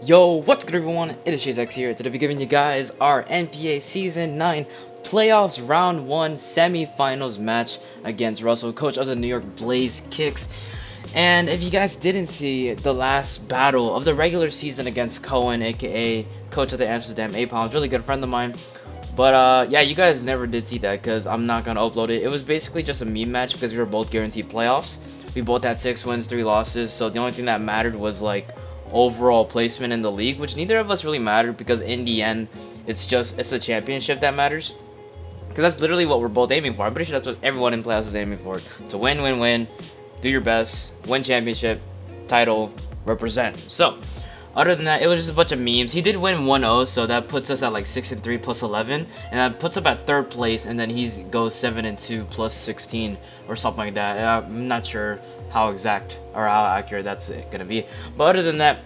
Yo, what's good everyone? It is ChilledCow here. Today we're giving you guys our NPA Season 9 Playoffs Round 1 Semifinals match against Russell, coach of the New York Blaze Kicks. And if you guys didn't see the last battle of the regular season against Cohen, aka coach of the Amsterdam A-Palms, really good friend of mine. But yeah, you guys never did see that because I'm not gonna upload it. It was basically just a meme match because we were both guaranteed playoffs. We both had 6 wins, 3 losses, so the only thing that mattered was like overall placement in the league, which neither of us really mattered because in the end it's the championship that matters, because that's literally what we're both aiming for. I'm pretty sure that's what everyone in playoffs is aiming for, to win, do your best, win championship, title, represent. So other than that, it was just a bunch of memes. He did win 1-0, so that puts us at like 6-3 plus 11, and that puts up at 3rd place, and then he goes 7-2 plus 16 or something like that. I'm not sure how exact or how accurate that's gonna be, but other than that,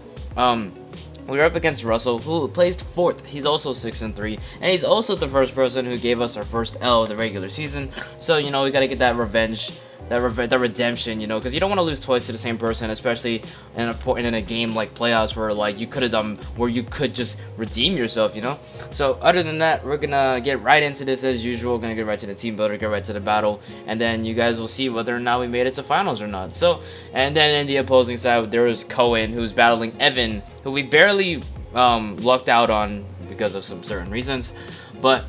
we were up against Russell, who placed 4th. He's also 6-3, and he's also the first person who gave us our first L of the regular season. So you know, we gotta get that revenge, that redemption, you know, because you don't want to lose twice to the same person, especially in a game like playoffs where like you could have done, where you could just redeem yourself, you know. So other than that, we're gonna get right into this as usual. Gonna get right to the team builder, get right to the battle, and then you guys will see whether or not we made it to finals or not. So, and then in the opposing side, there was Cohen, who's battling Evan, who we barely lucked out on because of some certain reasons, but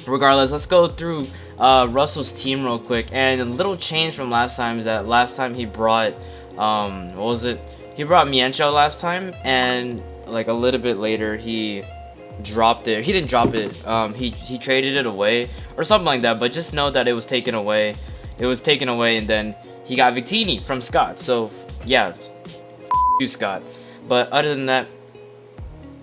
regardless, let's go through Russell's team real quick. And a little change from last time is that last time he brought what was it? He brought Miencho last time, and like a little bit later he dropped it. He didn't drop it. He traded it away or something like that. But just know that it was taken away. It was taken away, and then he got Victini from Scott. So yeah, you Scott. But other than that,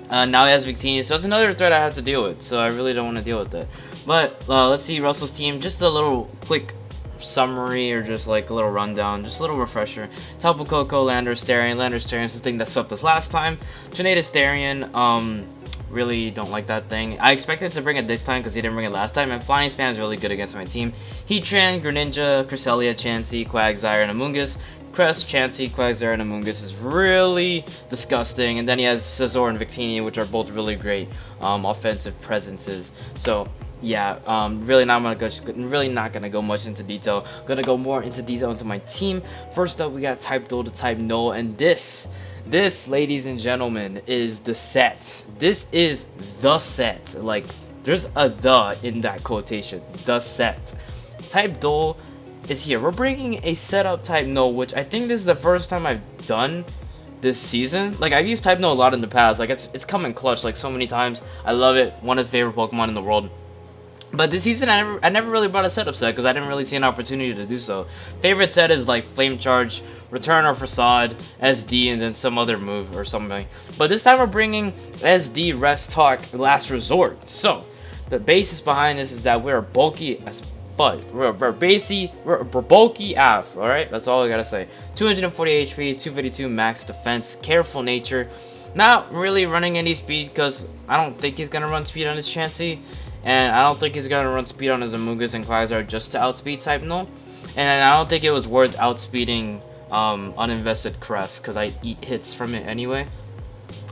now he has Victini, so it's another threat I have to deal with, so I really don't want to deal with that. But let's see Russell's team. Just a little quick summary, or just like a little rundown, just a little refresher. Tapu Koko, Lander Starion is the thing that swept us last time. Tornado Starion, really don't like that thing. I expected to bring it this time because he didn't bring it last time. And Flying Span is really good against my team. Heatran, Greninja, Cresselia, Chansey, Quagsire, and Amoonguss. Crest, Chansey, Quagsire, and Amoonguss is really disgusting. And then he has Scizor and Victini, which are both really great offensive presences. So yeah, really not gonna go much into detail. Gonna go more into detail into my team. First up, we got Type Duel to Type Null, and this, ladies and gentlemen, is the set. This is the set. Like, there's a "the" in that quotation. The set. Type Duel is here. We're bringing a setup Type Null, which I think this is the first time I've done this season. Like, I've used Type Null a lot in the past. Like, it's come in clutch like so many times. I love it. One of the favorite Pokemon in the world. But this season, I never really brought a setup set because I didn't really see an opportunity to do so. Favorite set is like Flame Charge, Return or Facade, SD, and then some other move or something. But this time we're bringing SD, Rest, Talk, Last Resort. So the basis behind this is that we're bulky as fuck. We're bulky AF. All right, that's all I gotta say. 240 HP, 252 max defense, careful nature. Not really running any speed because I don't think he's gonna run speed on his Chansey. And I don't think he's going to run speed on his Amoonguss and Quagsire just to outspeed Type Null. And I don't think it was worth outspeeding uninvested Crest because I eat hits from it anyway.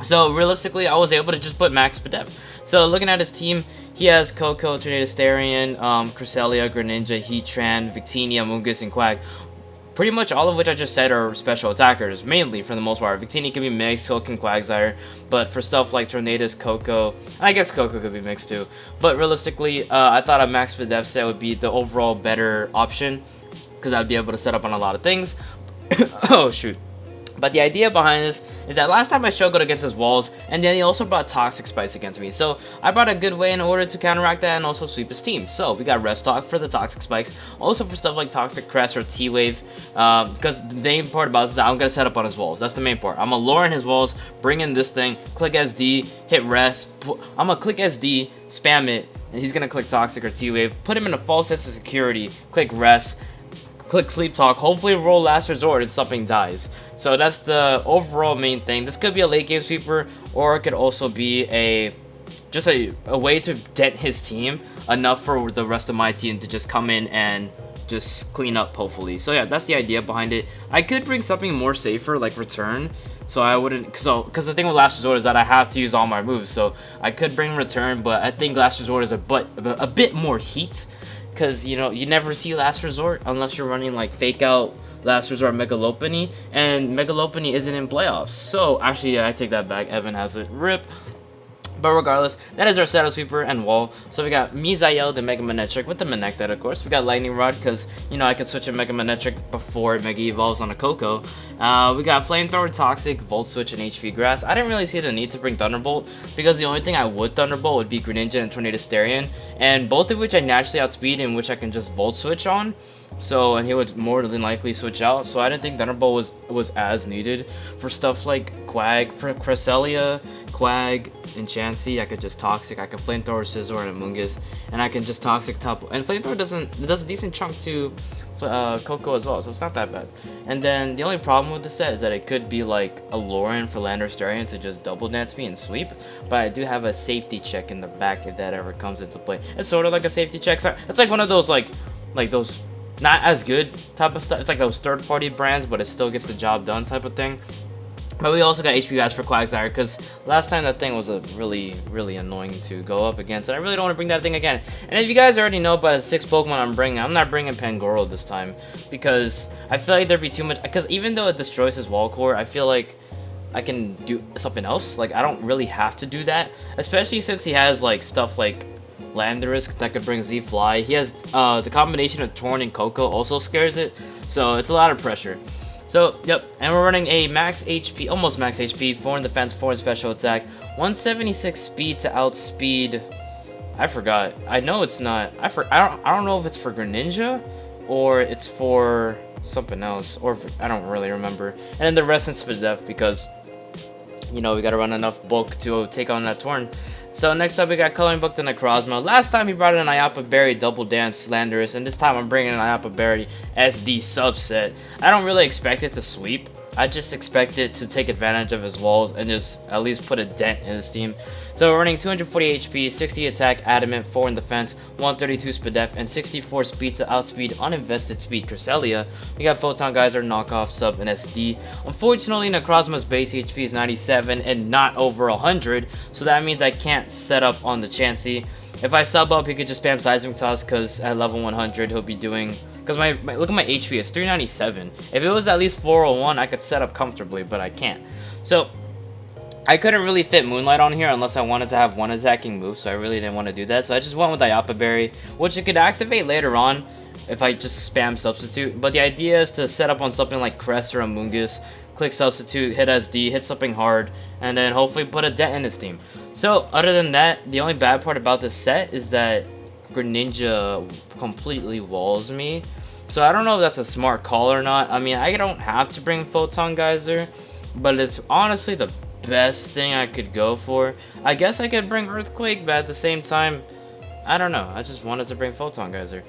So realistically, I was able to just put max def. So looking at his team, he has Koko, Tornado Starion, Cresselia, Greninja, Heatran, Victini, Amoonguss, and Quag. Pretty much all of which I just said are special attackers, mainly for the most part. Victini can be mixed, so can Quagsire, but for stuff like Tornadus, Koko, I guess Koko could be mixed too. But realistically, I thought a max def set would be the overall better option, because I'd be able to set up on a lot of things. Oh shoot. But the idea behind this is that last time I struggled against his walls, and then he also brought Toxic Spikes against me. So I brought a good way in order to counteract that and also sweep his team. So we got Rest Talk for the Toxic Spikes, also for stuff like Toxic Crest or T-Wave, because the main part about this is that I'm going to set up on his walls. That's the main part. I'm going to lure in his walls, bring in this thing, click SD, hit Rest. I'm going to click SD, spam it, and he's going to click Toxic or T-Wave, put him in a false sense of security, click Rest, click Sleep Talk, hopefully roll Last Resort and something dies. So that's the overall main thing. This could be a late game sweeper, or it could also be just a way to dent his team enough for the rest of my team to just come in and just clean up, hopefully. So yeah, that's the idea behind it. I could bring something more safer like Return so I wouldn't, because the thing with Last Resort is that I have to use all my moves, so I could bring Return, but I think Last Resort is a bit more heat, because, you know, you never see Last Resort unless you're running like Fake Out, Last Resort, Megalopony, and Megalopony isn't in playoffs. So actually, yeah, I take that back. Evan has it. Rip. But regardless, that is our Shadow Sweeper and Wall. So we got Misael, the Mega Manectric with the Manectric, of course. We got Lightning Rod because, you know, I could switch a Mega Manectric before it Mega Evolves on a Coco. We got Flamethrower, Toxic, Volt Switch, and HP Grass. I didn't really see the need to bring Thunderbolt because the only thing I would Thunderbolt would be Greninja and Tornado Starion, and both of which I naturally outspeed and which I can just Volt Switch on. So, and he would more than likely switch out. So I didn't think Thunderbolt was as needed for stuff like Quag, for Cresselia, Quag, and Chansey. I could just Toxic, I could Flamethrower, Scizor, and Amoonguss, and I can just Toxic top. And Flamethrower does a decent chunk to Coco as well, so it's not that bad. And then the only problem with the set is that it could be like a Lauren for Lander Starion to just double dance me and sweep, but I do have a safety check in the back if that ever comes into play. It's sort of like a safety check. It's like one of those like those not as good type of stuff. It's like those third-party brands, but it still gets the job done type of thing. But we also got HP guys for Quagsire, because last time that thing was a really annoying to go up against, and I really don't want to bring that thing again. And if you guys already know about the 6 Pokemon I'm bringing, I'm not bringing Pangoro this time, because I feel like there'd be too much, because even though it destroys his wall core, I feel like I can do something else. Like, I don't really have to do that, especially since he has like stuff like Landorus that could bring Z-Fly. He has the combination of Torn and Coco also scares it, so it's a lot of pressure. So, yep, and we're running a max HP, almost max HP, 4 in defense, 4 in special attack, 176 speed to outspeed. I forgot. I know it's not. I don't know if it's for Greninja or it's for something else, or I don't really remember. And then the rest in Spadef because, you know, we gotta run enough bulk to take on that Torn. So next up we got Coloring Book the Necrozma. Last time he brought in an Ayapa Berry Double Dance Landorus, and this time I'm bringing an Ayapa Berry SD subset. I don't really expect it to sweep. I just expect it to take advantage of his walls and just at least put a dent in his team. So we're running 240 HP, 60 attack, Adamant, 4 in defense, 132 Spadef, and 64 speed to outspeed uninvested speed Cresselia. We got Photon Geyser, Knockoff, Sub, and SD. Unfortunately, Necrozma's base HP is 97 and not over 100, so that means I can't set up on the Chansey. If I sub up, he could just spam Seismic Toss, because at level 100 he'll be doing... Because look at my HP, it's 397. If it was at least 401, I could set up comfortably, but I can't. So, I couldn't really fit Moonlight on here unless I wanted to have one attacking move, so I really didn't want to do that. So I just went with Ayapa Berry, which it could activate later on if I just spam Substitute. But the idea is to set up on something like Crest or Amoonguss, click Substitute, hit SD, hit something hard, and then hopefully put a dent in his team. So, other than that, the only bad part about this set is that Greninja completely walls me. So I don't know if that's a smart call or not. I mean, I don't have to bring Photon Geyser, but it's honestly the best thing I could go for. I guess I could bring Earthquake, but at the same time, I don't know. I just wanted to bring Photon Geyser.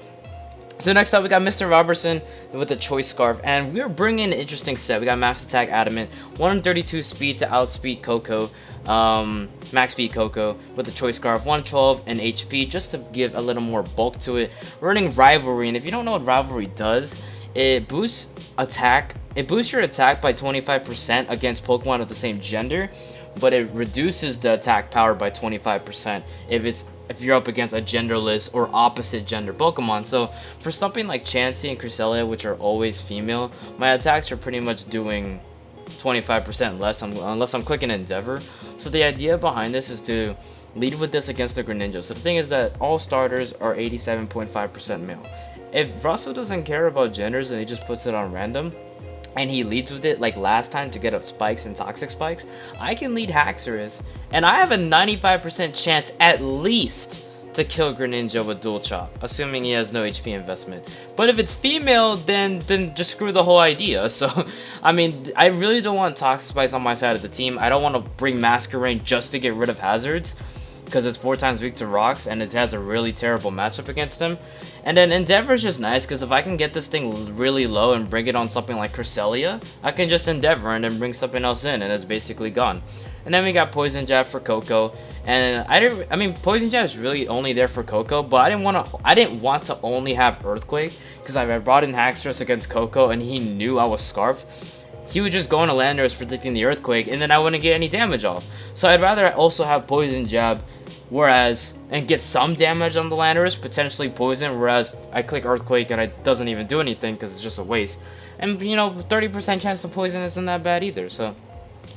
So next up, we got Mr. Robertson with the Choice Scarf, and we're bringing an interesting set. We got Max Attack Adamant, 132 speed to outspeed Coco, max speed Coco with the Choice Scarf, 112 and HP, just to give a little more bulk to it. We're running Rivalry, and if you don't know what Rivalry does, it boosts attack. It boosts your attack by 25% against Pokemon of the same gender, but it reduces the attack power by 25% if you're up against a genderless or opposite gender Pokemon. So for something like Chansey and Cresselia, which are always female, my attacks are pretty much doing 25% less unless I'm clicking Endeavor. So the idea behind this is to lead with this against the Greninja. So the thing is that all starters are 87.5% male. If Russell doesn't care about genders and he just puts it on random, and he leads with it like last time to get up spikes and toxic spikes, I can lead Haxorus, and I have a 95% chance at least to kill Greninja with Dual Chop, assuming he has no HP investment. But if it's female, then just screw the whole idea. So, I mean, I really don't want toxic spikes on my side of the team. I don't want to bring Masquerain just to get rid of hazards, because it's 4 times weak to rocks, and it has a really terrible matchup against him. And then Endeavor is just nice, because if I can get this thing really low and bring it on something like Cresselia, I can just Endeavor and then bring something else in, and it's basically gone. And then we got Poison Jab for Coco, and I mean, Poison Jab is really only there for Coco, but I didn't want to only have Earthquake, because I brought in Haxorus against Coco, and he knew I was Scarf. he would just go into Landorus predicting the Earthquake, and then I wouldn't get any damage off. So I'd rather also have Poison Jab, and get some damage on the Landorus, potentially Poison, whereas I click Earthquake and it doesn't even do anything because it's just a waste. And, you know, 30% chance of Poison isn't that bad either, so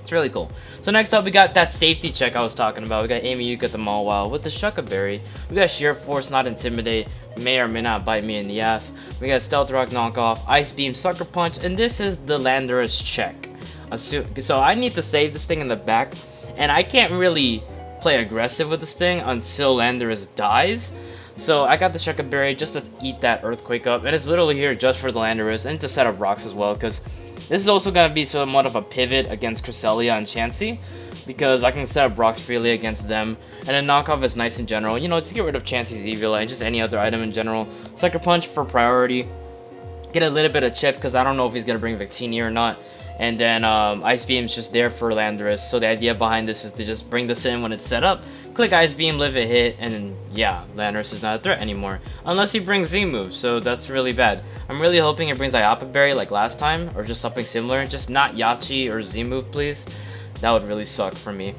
it's really cool. So next up, we got that safety check I was talking about. We got Amy Yuka at the Mawile with the Shucka Berry. We got Sheer Force, not Intimidate, may or may not bite me in the ass. We got Stealth Rock Knockoff, Ice Beam, Sucker Punch, and this is the Landorus check. So I need to save this thing in the back, and I can't really play aggressive with this thing until Landorus dies. So I got the Shucka Berry just to eat that Earthquake up, and it's literally here just for the Landorus and to set up rocks as well, because this is also going to be somewhat of a pivot against Cresselia and Chansey, because I can set up rocks freely against them, and then Knockoff is nice in general, you know, to get rid of Chansey's Eevee and just any other item in general. Sucker Punch for priority, get a little bit of chip because I don't know if he's going to bring Victini or not. And then Ice Beam's just there for Landorus. So the idea behind this is to just bring this in when it's set up, click Ice Beam, live a hit, and then, yeah, Landorus is not a threat anymore. Unless he brings Z moves, so that's really bad. I'm really hoping it brings Iapa Berry like last time, or just something similar. Just not Yachi or Z move, please. That would really suck for me.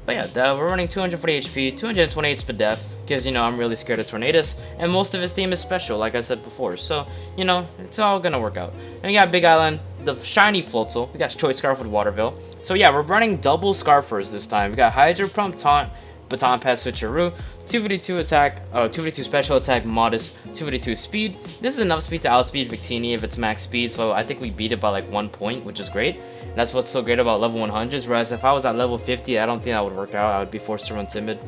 But yeah, we're running 240 HP, 228 Spadef, because, you know, I'm really scared of Tornadus, and most of his team is special, like I said before, so, you know, it's all gonna work out. And we got Big Island, the shiny Floatzel, we got Choice Scarf with Waterville. So yeah, we're running double Scarfers this time. We got Hydro Pump, Taunt, Baton Pass, Switcheroo, 252 attack, 252 special attack, modest, 252 speed. This is enough speed to outspeed Victini if it's max speed, so I think we beat it by like 1 point, which is great. That's what's so great about level 100s, whereas if I was at level 50, I don't think that would work out. I would be forced to run Timid.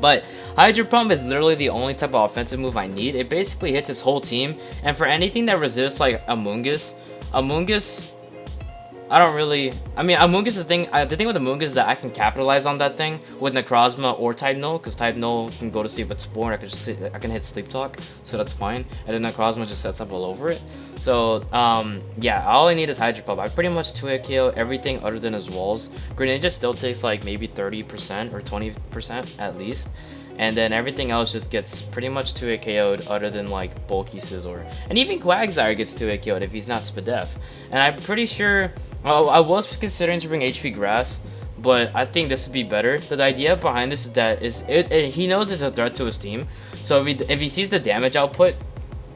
But Hydro Pump is literally the only type of offensive move I need. It basically hits his whole team, and for anything that resists like Amoonguss, I don't really... I mean, Amoonguss, the thing with Amoonguss is that I can capitalize on that thing with Necrozma or Type Null, because Type Null can go to sleep with Spore, and I can hit Sleep Talk, so that's fine. And then Necrozma just sets up all over it. So, yeah, all I need is Hydro Pump. I pretty much 2-hit KO everything other than his walls. Greninja still takes like maybe 30% or 20% at least. And then everything else just gets pretty much 2-hit KO'd other than like bulky Scizor. And even Quagsire gets 2-hit KO'd if he's not Spadef. And I'm pretty sure... Well, I was considering to bring HP Grass, but I think this would be better. The idea behind this is that he knows it's a threat to his team. So if he sees the damage output,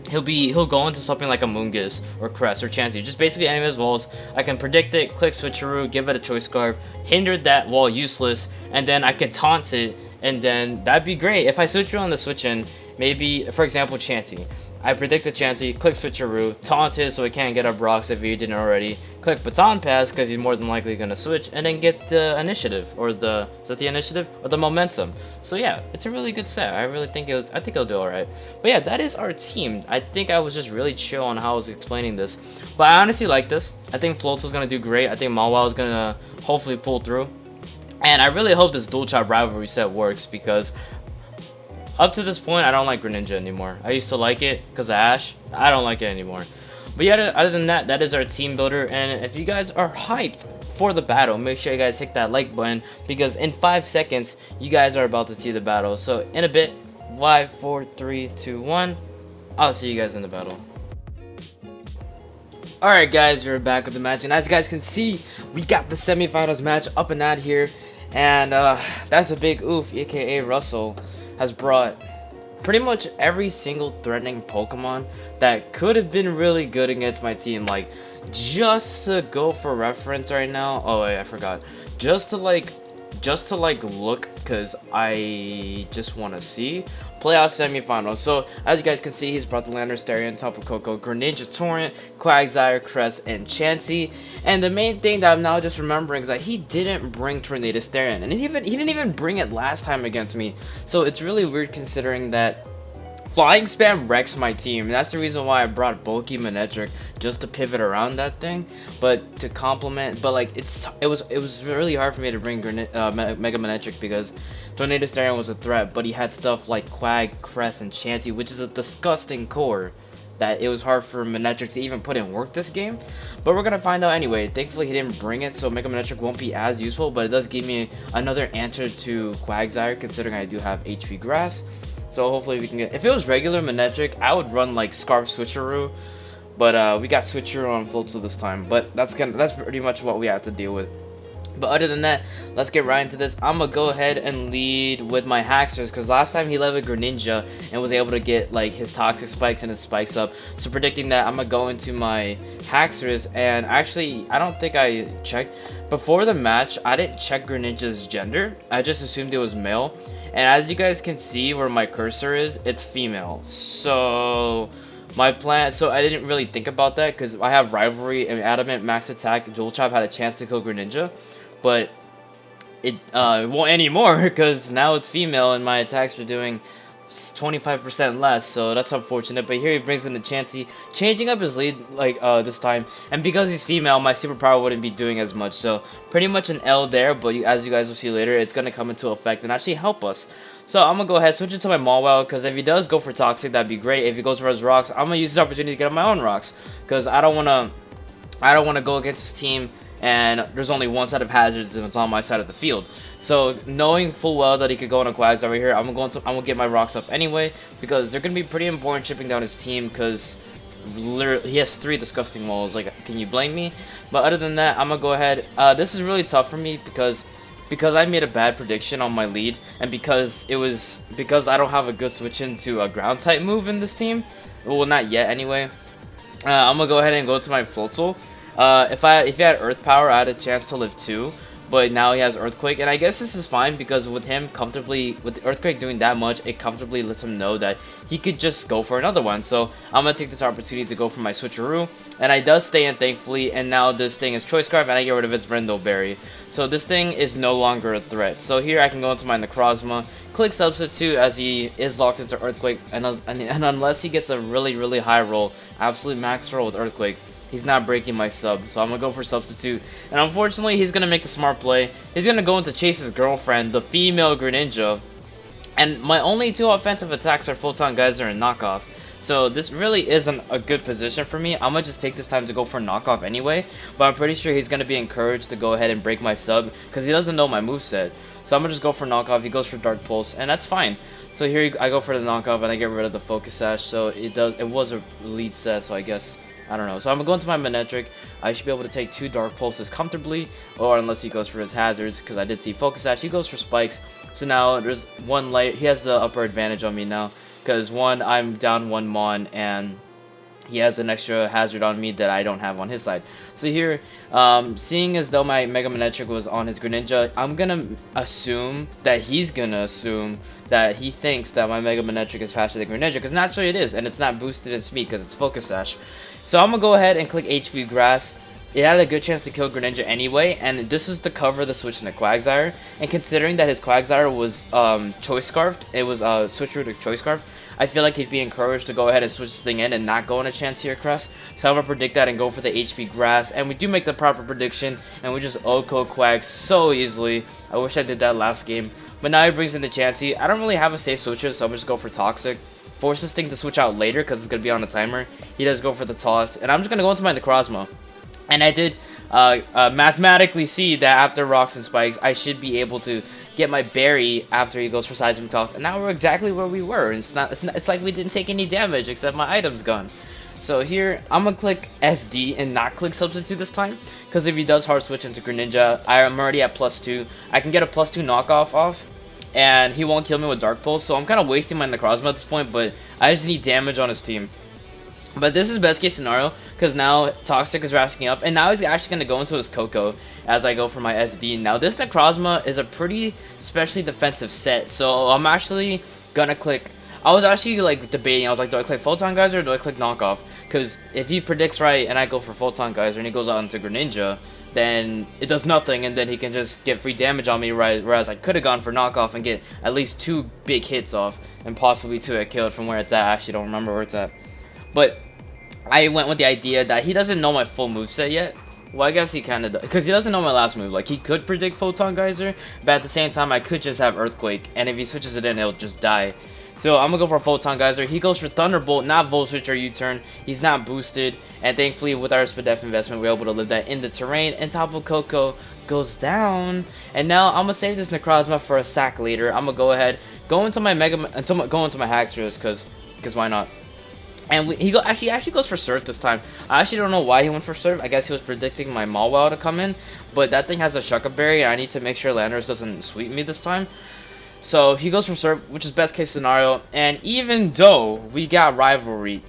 he'll go into something like Amoonguss or Crest or Chansey. Just basically any of his walls. I can predict it, click Switcheroo, give it a Choice Scarf, hinder that wall useless, and then I can taunt it, and then that'd be great. If I switch on the switch in, maybe, for example, Chansey. I predict the Chansey, click Switcheroo, taunt it so he can't get up rocks if he didn't already, click Baton Pass because he's more than likely going to switch, and then get the initiative, or is that the initiative? Or the momentum. So yeah, it's a really good set. I think it'll do alright. But yeah, that is our team. I think I was just really chill on how I was explaining this. But I honestly like this. I think Floatzel's going to do great. I think Mawile is going to hopefully pull through. And I really hope this dual chop rivalry set works, because up to this point, I don't like Greninja anymore. I used to like it because of Ash. I don't like it anymore. But yeah, other than that, that is our team builder. And if you guys are hyped for the battle, make sure you guys hit that like button, because in 5 seconds, you guys are about to see the battle. So in a bit, 5, 4, 3, 2, 1, I'll see you guys in the battle. Alright guys, we're back with the match, and as you guys can see, we got the semifinals match up and out here. And that's a big oof, aka Russell has brought pretty much every single threatening Pokemon that could have been really good against my team. Like, just to go for reference right now, oh wait, I forgot, just to look, because I just want to see playoff semifinals. So as you guys can see, he's brought the Landorus, Therian, Tapu Koko, Greninja, Torrent, Quagsire, Crest, and Chansey. And the main thing that I'm now just remembering is that he didn't bring Tornadus Therian, and he didn't even bring it last time against me. So it's really weird considering that Flying Spam wrecks my team, and that's the reason why I brought Bulky Manectric, just to pivot around that thing, but to complement. But like, it was really hard for me to bring Mega Manectric, because Tornadus Therian was a threat, but he had stuff like Quag, Crest, and Chansey, which is a disgusting core that it was hard for Manectric to even put in work this game. But we're gonna find out anyway. Thankfully he didn't bring it, so Mega Manectric won't be as useful, but it does give me another answer to Quagsire, considering I do have HP Grass. So hopefully we can get... If it was regular Manectric, I would run like Scarf Switcheroo. But we got switcher on Floatzel this time. But that's pretty much what we have to deal with. But other than that, let's get right into this. I'm gonna go ahead and lead with my Haxers, because last time he led with Greninja and was able to get like his toxic spikes and his spikes up. So predicting that, I'm gonna go into my Haxers. And actually, I don't think I checked before the match. I didn't check Greninja's gender. I just assumed it was male. And as you guys can see where my cursor is, it's female. So my plan, so I didn't really think about that because I have Rivalry and Adamant, Max Attack. Dual Chop had a chance to kill Greninja, but it won't anymore because now it's female and my attacks are doing 25% less, so that's unfortunate. But here he brings in the Chansey, changing up his lead like this time, and because he's female, my superpower wouldn't be doing as much, so pretty much an L there. But as you guys will see later, it's gonna come into effect and actually help us. So I'm gonna go ahead switch it to my Mawile, because if he does go for Toxic, that'd be great. If he goes for his rocks, I'm gonna use this opportunity to get on my own rocks, because I don't wanna go against his team and there's only one set of hazards and it's on my side of the field. So knowing full well that he could go on a Quags over here, I'm gonna get my rocks up anyway, because they're gonna be pretty important chipping down his team, because literally he has 3 disgusting walls. Like, can you blame me? But other than that, I'm gonna go ahead. This is really tough for me because I made a bad prediction on my lead, and because I don't have a good switch into a ground type move in this team. Well, not yet anyway. I'm gonna go ahead and go to my Floatzel. If he had Earth Power, I had a chance to live 2, but now he has Earthquake, and I guess this is fine because with him with the Earthquake doing that much, it comfortably lets him know that he could just go for another one. So I'm gonna take this opportunity to go for my Switcheroo, and I does stay in thankfully, and now this thing is Choice Scarf, and I get rid of its Brindleberry. So this thing is no longer a threat. So here I can go into my Necrozma, click Substitute as he is locked into Earthquake, and unless he gets a really high roll, absolute max roll with Earthquake, he's not breaking my sub. So I'm gonna go for Substitute, and unfortunately he's gonna make the smart play. He's gonna go into chase his girlfriend, the female Greninja, and my only 2 offensive attacks are Photon Geyser and Knockoff. So this really isn't a good position for me. I'm gonna just take this time to go for Knockoff anyway, but I'm pretty sure he's gonna be encouraged to go ahead and break my sub because he doesn't know my moveset. So I'm gonna just go for Knockoff. He goes for Dark Pulse, and that's fine. So here I go for the Knockoff, and I get rid of the Focus Sash. So it was a lead set, so I guess, I don't know. So I'm going to go into my Manectric. I should be able to take 2 Dark Pulses comfortably, or unless he goes for his hazards, because I did see Focus Sash. He goes for Spikes. So now there's one light. He has the upper advantage on me now, because one, I'm down 1 Mon, and he has an extra hazard on me that I don't have on his side. So here, seeing as though my Mega Manectric was on his Greninja, I'm gonna assume that he's gonna assume that he thinks that my Mega Manectric is faster than Greninja, because naturally it is, and it's not boosted in speed because it's Focus Sash. So I'm gonna go ahead and click HP Grass. It had a good chance to kill Greninja anyway, and this is to cover the switch into Quagsire. And considering that his Quagsire was Choice Scarfed, it was Switcheroo to Choice Scarf, I feel like he'd be encouraged to go ahead and switch this thing in and not go on a Chansey Crest. So I'm gonna predict that and go for the HP Grass, and we do make the proper prediction, and we just OHKO Quag so easily. I wish I did that last game. But now he brings in the Chansey. I don't really have a safe switcher, so I'm just go for Toxic. Force this thing to switch out later because it's going to be on a timer. He does go for the Toss, and I'm just going to go into my Necrozma. And I did mathematically see that after Rocks and Spikes, I should be able to get my Berry after he goes for Seismic Toss. And now we're exactly where we were. It's like we didn't take any damage except my item's gone. So here, I'm going to click SD and not click Substitute this time, because if he does hard switch into Greninja, I'm already at +2. I can get a +2 knockoff off, and he won't kill me with Dark Pulse, so I'm kind of wasting my Necrozma at this point, but I just need damage on his team. But this is best case scenario, because now Toxic is rasking up, and now he's actually going to go into his Coco as I go for my SD. Now this Necrozma is a pretty specially defensive set, so I'm actually going to click... I was actually like debating, I was like, do I click Photon Geyser or do I click Knockoff? Because if he predicts right and I go for Photon Geyser and he goes out into Greninja, then it does nothing, and then he can just get free damage on me, right? Whereas I could have gone for Knockoff and get at least 2 big hits off, and possibly 2 get killed from where it's at. I actually don't remember where it's at. But I went with the idea that he doesn't know my full moveset yet. Well, I guess he kind of does, because he doesn't know my last move. Like, he could predict Photon Geyser, but at the same time, I could just have Earthquake, and if he switches it in, it'll just die. So I'm going to go for Photon Geyser. He goes for Thunderbolt, not Volt Switch or U-Turn. He's not boosted, and thankfully, with our Spadef investment, we're able to live that in the terrain, and Tapu Koko goes down. And now, I'm going to save this Necrozma for a sack later. I'm going to go ahead, go into my Haxorus, because why not? And he actually goes for Surf this time. I actually don't know why he went for Surf. I guess he was predicting my Malwow to come in. But that thing has a Shucka Berry, and I need to make sure Landers doesn't sweep me this time. So he goes for Surf, which is best case scenario. And even though we got Rivalry,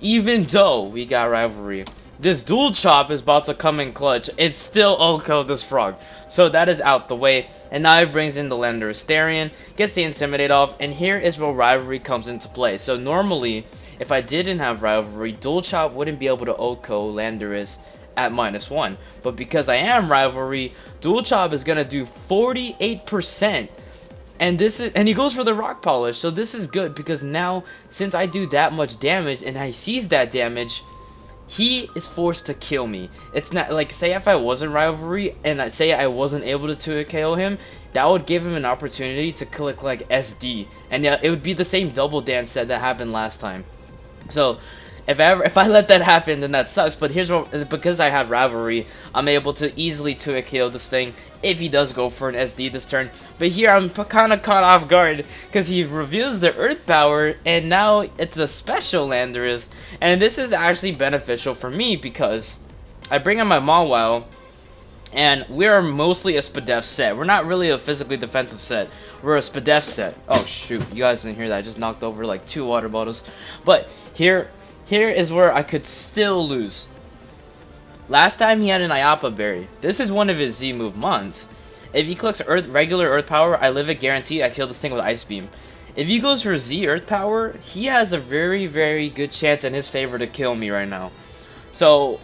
this Dual Chop is about to come in clutch. It's still OHKO this frog. So that is out the way. And now it brings in the Lander Asterion, gets the Intimidate off, and here is where Rivalry comes into play. So normally, if I didn't have Rivalry, Dual Chop wouldn't be able to OHKO Landorus at -1. But because I am Rivalry, Dual Chop is going to do 48%. And he goes for the Rock Polish. So this is good because now, since I do that much damage and I sees that damage, he is forced to kill me. It's not like, say if I wasn't Rivalry and say I wasn't able to 2 KO him, that would give him an opportunity to click like SD, and yeah, it would be the same double dance set that happened last time. So if I let that happen, then that sucks. But here's what, because I have Rivalry, I'm able to easily 2 KO this thing if he does go for an SD this turn. But here I'm kind of caught off guard because he reveals the Earth Power, and now it's a special Landorus. And this is actually beneficial for me because I bring in my Malwow, and we're mostly a Spadef set. We're not really a physically defensive set. We're a Spadef set. Oh shoot, you guys didn't hear that. I just knocked over like 2 water bottles. But here is where I could still lose. Last time he had an Iapa Berry. This is one of his Z move mons. If he clicks regular Earth Power, I live it guaranteed. I kill this thing with Ice Beam. If he goes for Z Earth Power, he has a very, very good chance in his favor to kill me right now. So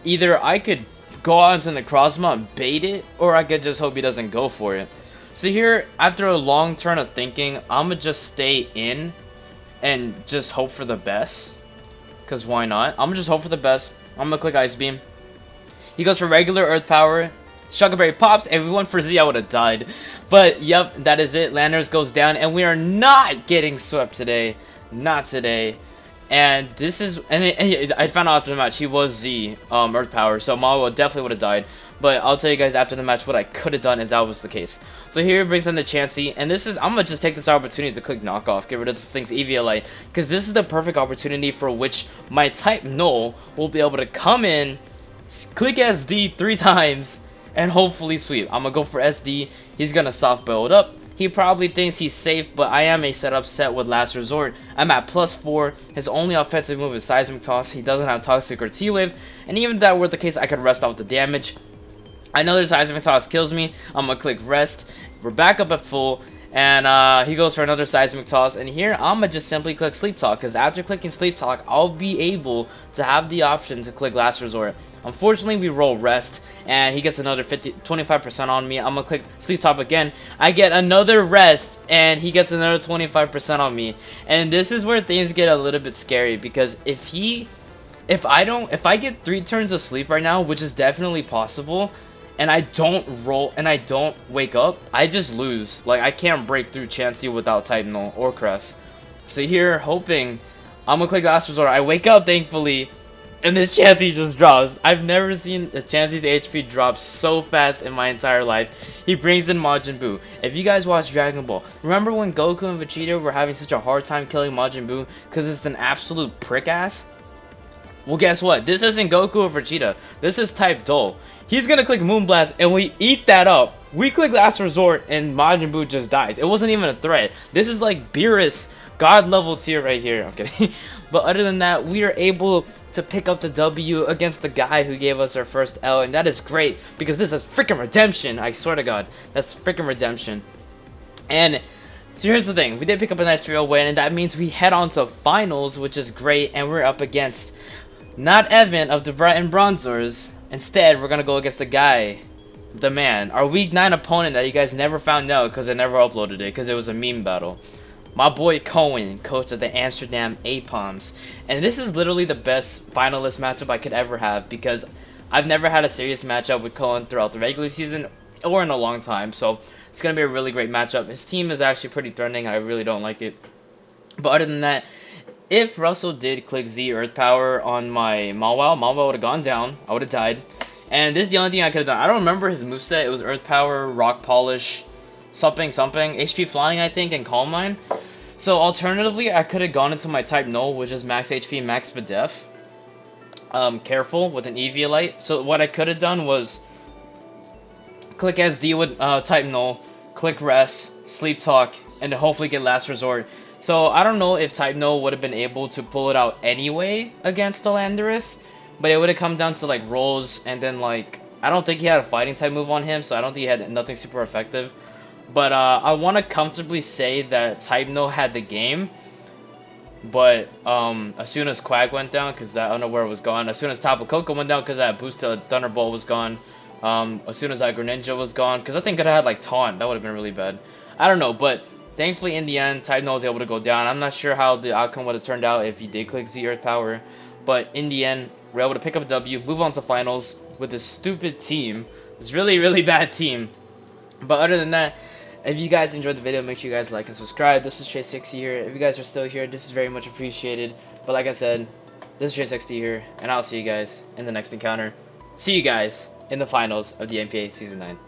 either I could go out into the Necrozma and bait it, or I could just hope he doesn't go for it. So here, after a long turn of thinking, I'm gonna just stay in and just hope for the best. Because why not? I'm gonna just hope for the best. I'm gonna click Ice Beam. He goes for regular Earth Power. Shucka Berry pops. If we went for Z, I would have died. But yep, that is it. Landers goes down, and we are not getting swept today. Not today. And this is, and I found out after the match he was Z Earth Power, so Malwow definitely would have died. But I'll tell you guys after the match what I could have done if that was the case. So here it brings in the Chansey, and this is, I'm gonna just take this opportunity to click knockoff, get rid of this thing's EVLA, because this is the perfect opportunity for which my type Null will be able to come in, click SD 3 times, and hopefully sweep. I'm gonna go for SD. He's gonna soft build up. He probably thinks he's safe, but I am a setup set with Last Resort. I'm at +4. His only offensive move is Seismic Toss. He doesn't have Toxic or T-Wave, and even if that were the case, I could rest off the damage. I know their Seismic Toss kills me. I'm gonna click rest. We're back up at full, and he goes for another Seismic Toss. And here I'm gonna just simply click Sleep Talk, because after clicking Sleep Talk, I'll be able to have the option to click Last Resort. Unfortunately, we roll rest, and he gets another 25% on me. I'm gonna click Sleep Talk again. I get another rest, and he gets another 25% on me. And this is where things get a little bit scary, because if I get 3 turns of sleep right now, which is definitely possible, and I don't roll and I don't wake up, I just lose. Like, I can't break through Chansey without Type Null or Crest. So here, hoping, I'm gonna click Last Resort. I wake up, thankfully, and this Chansey just drops. I've never seen a Chansey's HP drop so fast in my entire life. He brings in Majin Buu. If you guys watch Dragon Ball, remember when Goku and Vegeta were having such a hard time killing Majin Buu because it's an absolute prick ass? Well, guess what? This isn't Goku or Vegeta. This is Type Dull. He's gonna click Moonblast, and we eat that up. We click Last Resort, and Majin Buu just dies. It wasn't even a threat. This is like Beerus God level tier right here. I'm kidding. But other than that, we are able to pick up the W against the guy who gave us our first L, and that is great because this is freaking redemption. I swear to God, that's freaking redemption. And so here's the thing: we did pick up a nice 3-0 win, and that means we head on to finals, which is great. And we're up against not Evan of the Brighton Bronzers. Instead, we're gonna go against the guy, the man, our week 9 opponent that you guys never found out because I never uploaded it because it was a meme battle. My boy Cohen, coach of the Amsterdam APOMs. And this is literally the best finalist matchup I could ever have because I've never had a serious matchup with Cohen throughout the regular season or in a long time. So it's going to be a really great matchup. His team is actually pretty threatening. I really don't like it. But other than that, if Russell did click Z Earth Power on my Malwow would have gone down. I would have died. And this is the only thing I could have done. I don't remember his moveset. It was Earth Power, Rock Polish, something, HP Flying, I think, and Calm Mind. So alternatively, I could have gone into my type null, which is max HP, max def. Careful with an Eviolite. So what I could have done was click SD with type null, click rest, sleep talk, and hopefully get last resort. So I don't know if type null would have been able to pull it out anyway against the Landorus, but it would have come down to like rolls, and then like I don't think he had a fighting type move on him, so I don't think he had nothing super effective. But I want to comfortably say that type null had the game. But as soon as Quag went down, because that Unaware was gone, as soon as Tapu Koko went down, because that boost to Thunderbolt was gone, as soon as that Greninja was gone, because I think it had like Taunt, that would have been really bad. I don't know, but thankfully in the end, type null was able to go down. I'm not sure how the outcome would have turned out if he did click Z Earth Power, but in the end, we're able to pick up a W, move on to finals with this stupid team. This really, really bad team. But other than that, if you guys enjoyed the video, make sure you guys like and subscribe. This is ChilledCow here. If you guys are still here, this is very much appreciated. But like I said, this is ChilledCow here, and I'll see you guys in the next encounter. See you guys in the finals of the NPA Season 9.